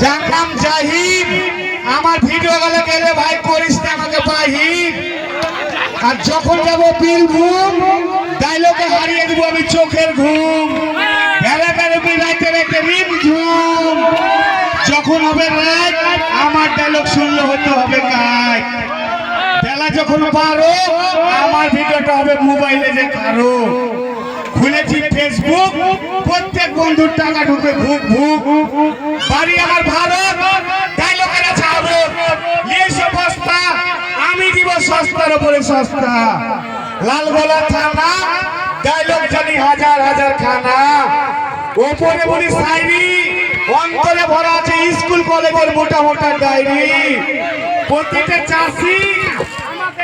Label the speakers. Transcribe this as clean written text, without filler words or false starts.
Speaker 1: যার নাম জাহিদ। আমার ভিডিও গেলে গেলে ভাই করিস না আমাকে বাহির। আর যখন যাবো বীরভূম ডায়লগে হারিয়ে দেবো আমি চোখের ঘুম। বেলা বেরোবি রাইতে রাইতে রিমঝুম। যখন হবে রাত আমার ডায়লগ শুনলে হতে হবে কাজ। বেলা যখন 12 আমার ভিডিওটা হবে মোবাইলে যে কারো। খুলেছি ফেসবুক, প্রত্যেক বন্ধুর টাকা ঢুকে ভুক ভুক। বাড়ি আমার ভারত, ডায়লগের আছে আবর। নিয়েছে বস্তা, আমি দিব সস্তার উপরে সস্তা। লালগোলা থানা, ডায়লগ জানি হাজার হাজার খানা। ওপরে বলি শায়রি, অন্তরে ভরা আছে স্কুল কলেজের মোটা মোটা ডায়েরি। প্রতিটা চাষি আমাকে